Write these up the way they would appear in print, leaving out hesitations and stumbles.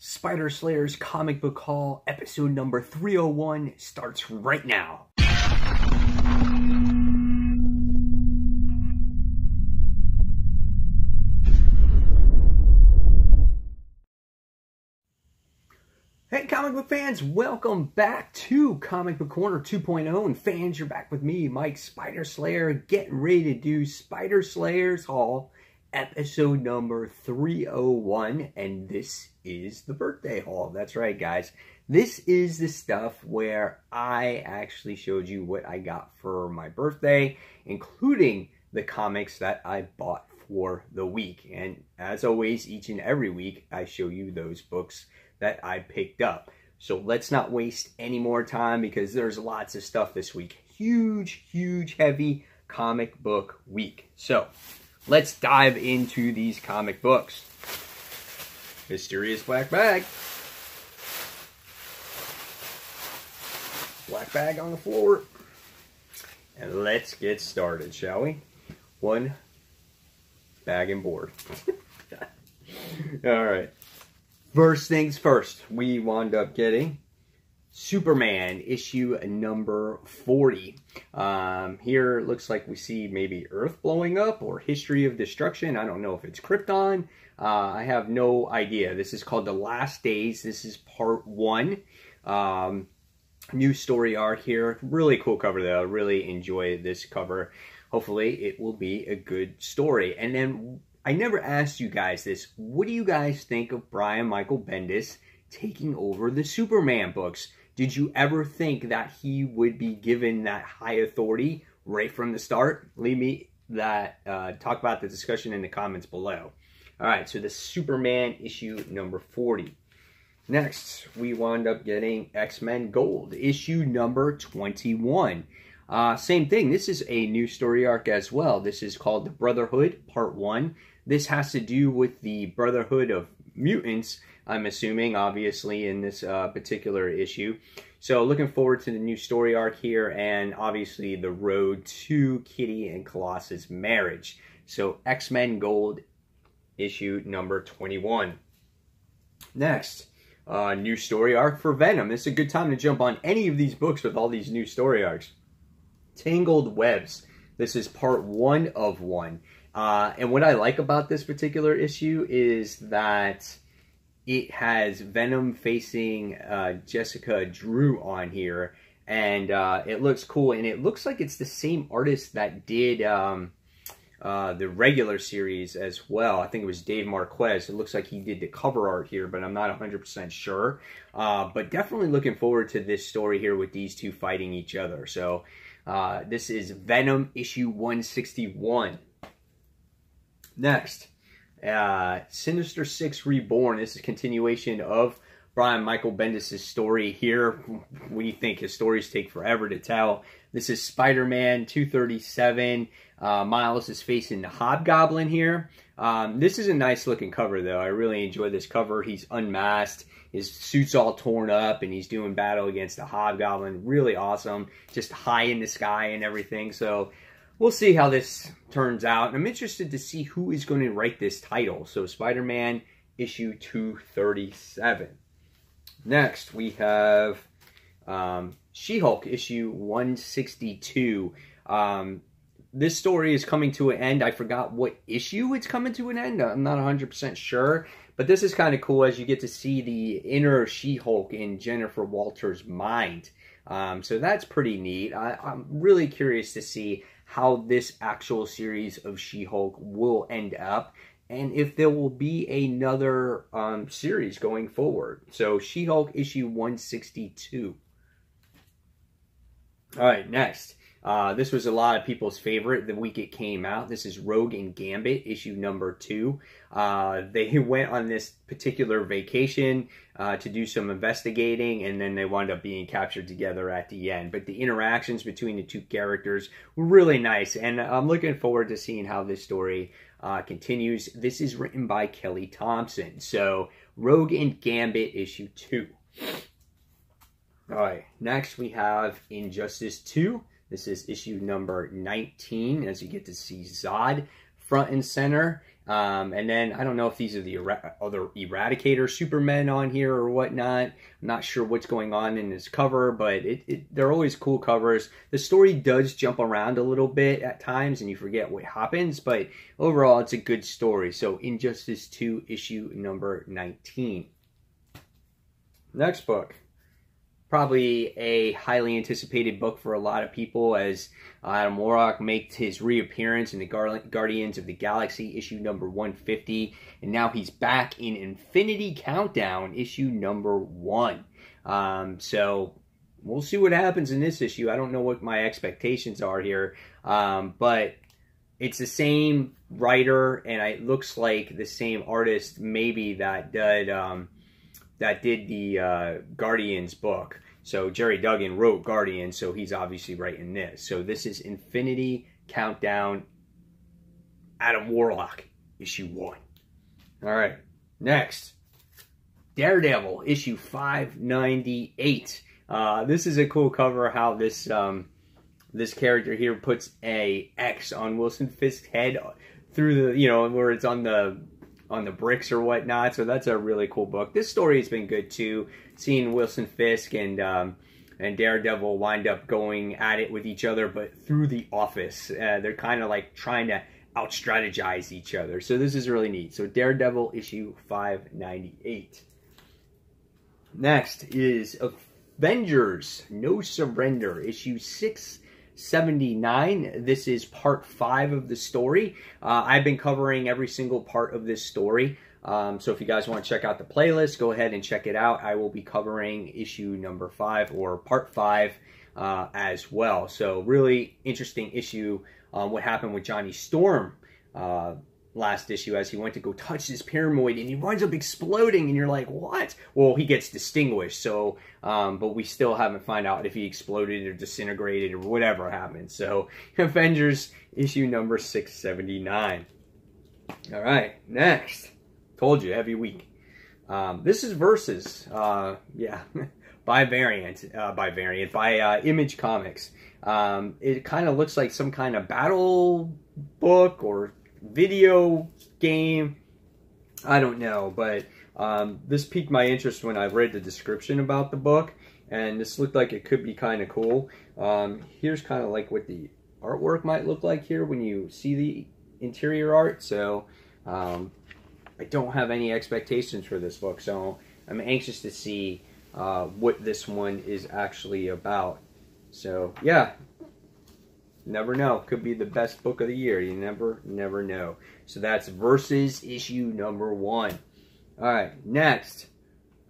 Spider Slayers Comic Book Haul, episode number 301 starts right now. Hey comic book fans, welcome back to Comic Book Corner 2.0. And fans, you're back with me, Mike Spider Slayer, getting ready to do Spider Slayers Haul, episode number 301. And this is the birthday haul. That's right, guys. This is the stuff where I actually showed you what I got for my birthday, including the comics that I bought for the week. And as always, each and every week, I show you those books that I picked up. So let's not waste any more time because there's lots of stuff this week. Huge, heavy comic book week. So let's dive into these comic books. Mysterious Black Bag. Black bag on the floor. And let's get started, shall we? One bag and board. All right. First things first, we wound up getting Superman issue number 40. Here it looks like we see maybe Earth blowing up or History of Destruction. I don't know if it's Krypton. I have no idea. This is called The Last Days. This is part 1. New story arc here. Really cool cover though. I really enjoy this cover. Hopefully it will be a good story. And then I never asked you guys this. What do you guys think of Brian Michael Bendis taking over the Superman books? Did you ever think that he would be given that high authority right from the start? Leave me that, talk about the discussion in the comments below. All right, so the Superman issue number 40. Next, we wound up getting X-Men Gold, issue number 21. Same thing, this is a new story arc as well. This is called The Brotherhood, part 1. This has to do with the Brotherhood of Mutants, I'm assuming, obviously, in this particular issue. So looking forward to the new story arc here, and obviously the road to Kitty and Colossus' marriage. So X-Men Gold, issue number 21. Next, new story arc for Venom. It's a good time to jump on any of these books with all these new story arcs. Tangled Webs. This is part 1 of 1. And what I like about this particular issue is that it has Venom facing Jessica Drew on here. And it looks cool. And it looks like it's the same artist that did the regular series as well. I think it was Dave Marquez. It looks like he did the cover art here, but I'm not 100% sure. But definitely looking forward to this story here with these two fighting each other. So this is Venom issue 161. Next, Sinister Six Reborn. This is a continuation of Brian Michael Bendis' story here. We think his stories take forever to tell. This is Spider-Man 237. Miles is facing the Hobgoblin here. This is a nice looking cover though. I really enjoy this cover. He's unmasked. His suit's all torn up and he's doing battle against the Hobgoblin. Really awesome. Just high in the sky and everything. So we'll see how this turns out. And I'm interested to see who is going to write this title. So Spider-Man issue 237. Next, we have She-Hulk issue 162. This story is coming to an end. I forgot what issue it's coming to an end. I'm not 100% sure. But this is kind of cool as you get to see the inner She-Hulk in Jennifer Walters' mind. So that's pretty neat. I'm really curious to see how this actual series of She-Hulk will end up, and if there will be another series going forward. So She-Hulk issue 162. All right, next. This was a lot of people's favorite the week it came out. This is Rogue and Gambit, issue number 2. They went on this particular vacation to do some investigating, and then they wound up being captured together at the end. But the interactions between the two characters were really nice, and I'm looking forward to seeing how this story continues. This is written by Kelly Thompson. So Rogue and Gambit, issue 2. All right, next we have Injustice 2. This is issue number 19, as you get to see Zod front and center. And then I don't know if these are the other Eradicator Supermen on here or whatnot. I'm not sure what's going on in this cover, but they're always cool covers. The story does jump around a little bit at times, and you forget what happens, but overall, it's a good story. So Injustice 2, issue number 19. Next book. Probably a highly anticipated book for a lot of people, as Adam Warlock makes his reappearance in the Guardians of the Galaxy issue number 150, and now he's back in Infinity Countdown issue number 1. So we'll see what happens in this issue. I don't know what my expectations are here, but it's the same writer, and it looks like the same artist maybe that did the Guardians book. So Jerry Duggan wrote Guardians, so he's obviously writing this. So this is Infinity Countdown, Adam Warlock, issue 1. All right, next, Daredevil, issue 598. This is a cool cover, how this this character here puts a X on Wilson Fisk's head through the, where it's on the bricks or whatnot. So that's a really cool book. This story has been good too. Seeing Wilson Fisk and Daredevil wind up going at it with each other, but through the office. They're kind of like trying to out-strategize each other. So this is really neat. So Daredevil issue 598. Next is Avengers No Surrender issue 679. This is part 5 of the story. I've been covering every single part of this story. So if you guys want to check out the playlist, go ahead and check it out. I will be covering issue number 5 or part 5 as well. So really interesting issue. What happened with Johnny Storm last issue, as he went to go touch this pyramid and he winds up exploding, and you're like, what? Well, he gets distinguished, so but we still haven't found out if he exploded or disintegrated or whatever happened. So Avengers issue number 679. All right, next. Told you, heavy week. This is Versus, yeah, by Image Comics. It kind of looks like some kind of battle book or video game. I don't know, but this piqued my interest when I read the description about the book, and this looked like it could be kind of cool. Here's kind of like what the artwork might look like here when you see the interior art. So I don't have any expectations for this book, so I'm anxious to see what this one is actually about. So yeah, never know. Could be the best book of the year. You never know. So that's Versus issue number 1. All right, next,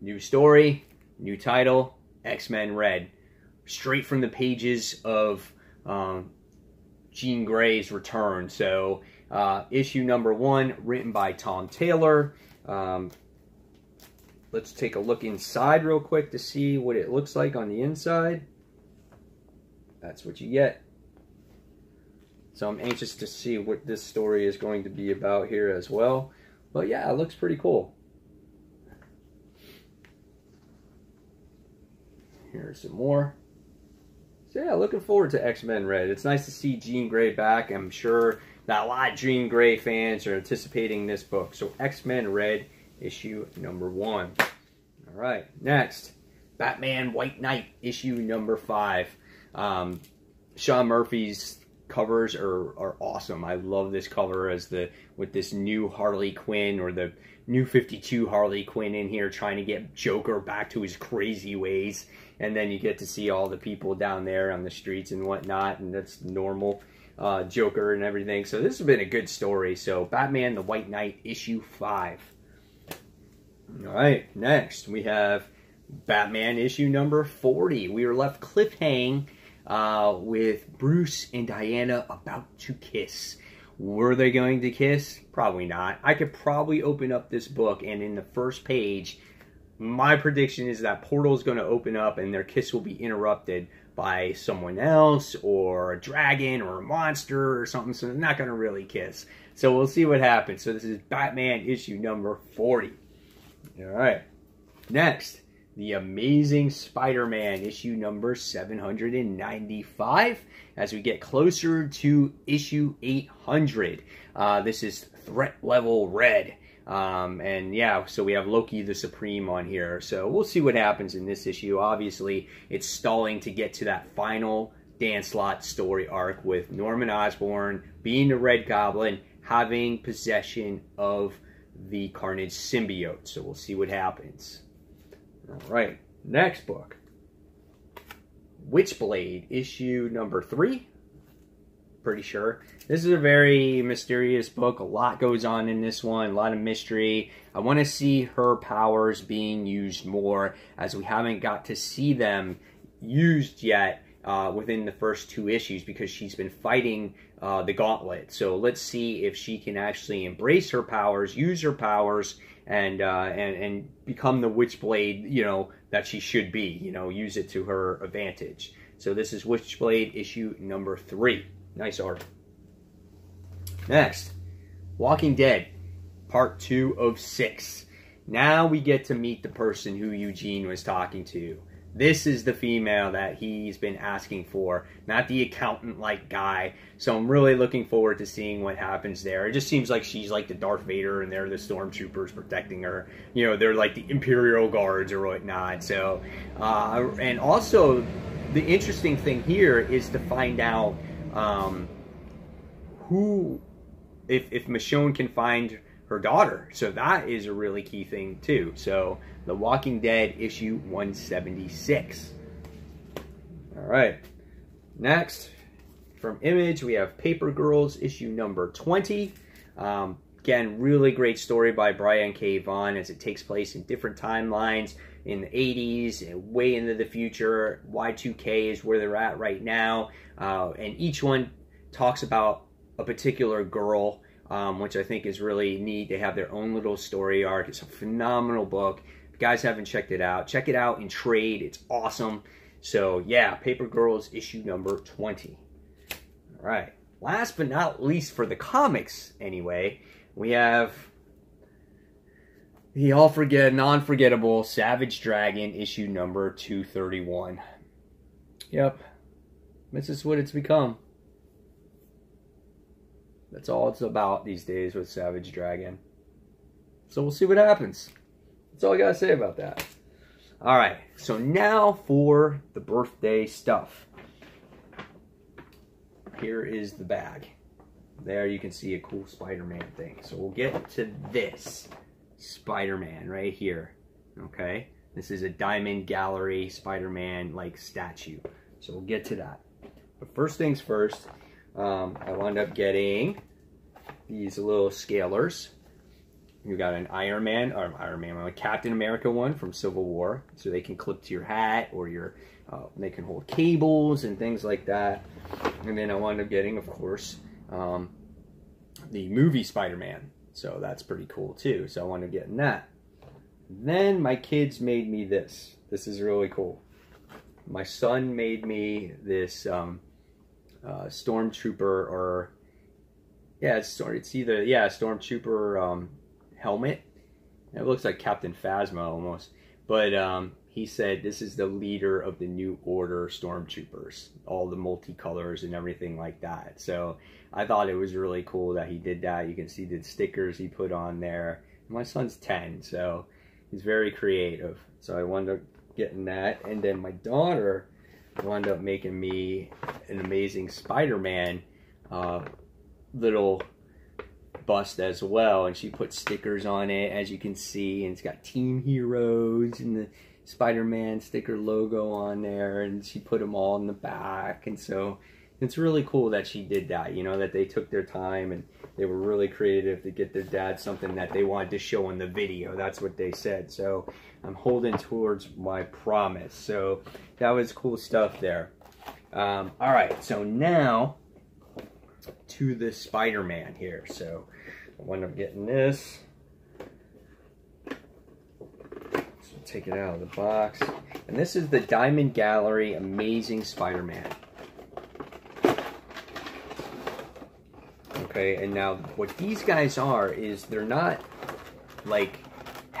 new story, new title, X-Men Red, straight from the pages of Jean Grey's return. So issue number 1, written by Tom Taylor. Let's take a look inside real quick to see what it looks like on the inside. That's what you get. So I'm anxious to see what this story is going to be about here as well. But yeah, it looks pretty cool. Here's some more. So yeah, looking forward to X-Men Red. It's nice to see Jean Grey back. I'm sure that a lot of Jean Grey fans are anticipating this book. So X-Men Red issue number 1. All right, next, Batman White Knight issue number 5. Sean Murphy's covers are awesome. I love this cover with this new Harley Quinn, or the new 52 Harley Quinn in here trying to get Joker back to his crazy ways. And then you get to see all the people down there on the streets and whatnot, and that's normal Joker and everything. So this has been a good story. So Batman the White Knight issue 5. All right, next we have Batman issue number 40. We were left cliffhanging with Bruce and Diana about to kiss. Were they going to kiss? Probably not. I could probably open up this book, and in the first page, my prediction is that portal is going to open up and their kiss will be interrupted by someone else, or a dragon, or a monster, or something, so they're not going to really kiss. So we'll see what happens. So this is Batman issue number 40. All right. Next, The Amazing Spider-Man, issue number 795, as we get closer to issue 800. This is Threat Level Red. And yeah, so we have Loki the Supreme on here. So we'll see what happens in this issue. Obviously, it's stalling to get to that final Dan Slott story arc with Norman Osborn being the Red Goblin, having possession of the Carnage symbiote. So we'll see what happens. All right, next book. Witchblade, issue number 3. Pretty sure. This is a very mysterious book. A lot goes on in this one. A lot of mystery. I want to see her powers being used more, as we haven't got to see them used yet within the first 2 issues, because she's been fighting the Gauntlet. So let's see if she can actually embrace her powers, use her powers, and become the Witchblade, you know, that she should be. You know, use it to her advantage. So this is Witchblade issue number 3. Nice art. Next, Walking Dead, part 2 of 6. Now we get to meet the person who Eugene was talking to. This is the female that he's been asking for, not the accountant-like guy. So I'm really looking forward to seeing what happens there. It just seems like she's like the Darth Vader and they're the stormtroopers protecting her. You know, they're like the Imperial Guards or whatnot. So, and also the interesting thing here is to find out who, if Michonne can find her daughter. So that is a really key thing too. So The Walking Dead issue 176. All right. Next, from Image, we have Paper Girls issue number 20. Again, really great story by Brian K. Vaughan, as it takes place in different timelines in the 80s and way into the future. Y2K is where they're at right now. And each one talks about a particular girl, which I think is really neat. They have their own little story arc. It's a phenomenal book. If you guys haven't checked it out, check it out in trade. It's awesome. So yeah, Paper Girls issue number 20. All right. Last but not least for the comics, anyway, we have the non-forgettable Savage Dragon issue number 231. Yep. This is what it's become. That's all it's about these days with Savage Dragon. So we'll see what happens. That's all I gotta say about that. Alright, so now for the birthday stuff. Here is the bag. There you can see a cool Spider-Man thing. So we'll get to this Spider-Man right here. Okay? This is a Diamond Gallery Spider-Man like statue. So we'll get to that. But first things first, I wound up getting these little scalers. You got an a Captain America one from Civil War, so they can clip to your hat, or your they can hold cables and things like that. And then I wound up getting, of course, the movie Spider-Man, so that's pretty cool too. So I wound up getting that. Then my kids made me this. This is really cool. My son made me this stormtrooper, or it's either stormtrooper helmet. It looks like Captain Phasma almost, but he said this is the leader of the New Order stormtroopers, all the multicolors and everything like that. So I thought it was really cool that he did that. You can see the stickers he put on there. My son's 10, so he's very creative. So I wound up getting that, and then my daughter wound up making me an Amazing Spider-Man little bust as well, and she put stickers on it, as you can see, and it's got Team Heroes and the Spider-Man sticker logo on there, and she put them all in the back. And so it's really cool that she did that, you know, that they took their time and they were really creative to get their dad something that they wanted to show in the video. That's what they said. So I'm holding towards my promise. So that was cool stuff there. All right, so now to the Spider-Man here. So I wound up getting this. So take it out of the box. And this is the Diamond Gallery Amazing Spider-Man. Okay, and now what these guys are is they're not like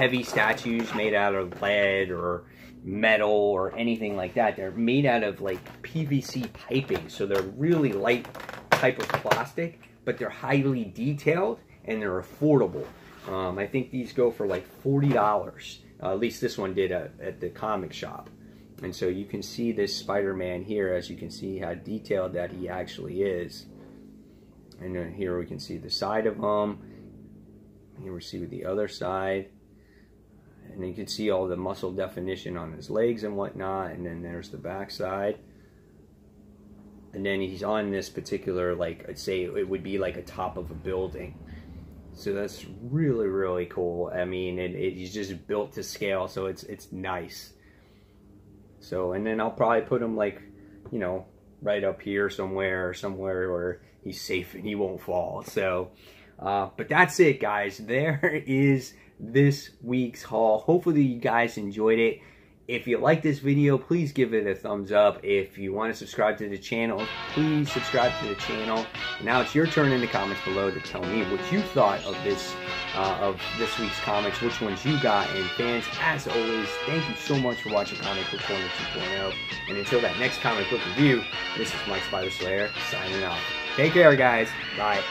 heavy statues made out of lead or metal or anything like that. They're made out of like PVC piping, so they're really light type of plastic, but they're highly detailed and they're affordable. I think these go for like $40. At least this one did at the comic shop. And so you can see this Spider-Man here, as you can see how detailed that he actually is. And then here we can see the side of him. Here we see the other side. And you can see all the muscle definition on his legs and whatnot. And then there's the back side. And then he's on this particular, like, I'd say it would be like a top of a building. So that's really, really cool. I mean, he's just built to scale, so it's nice. So, and then I'll probably put him, like, you know, right up here somewhere where he's safe and he won't fall. So, but that's it, guys. There is this week's haul. Hopefully you guys enjoyed it. If you like this video, please give it a thumbs up. If you want to subscribe to the channel, please subscribe to the channel. And now it's your turn in the comments below to tell me what you thought of this week's comics, which ones you got. And fans, as always, thank you so much for watching Comic Book Corner 2.0. And until that next comic book review, this is Mike Spider Slayer signing off. Take care, guys. Bye.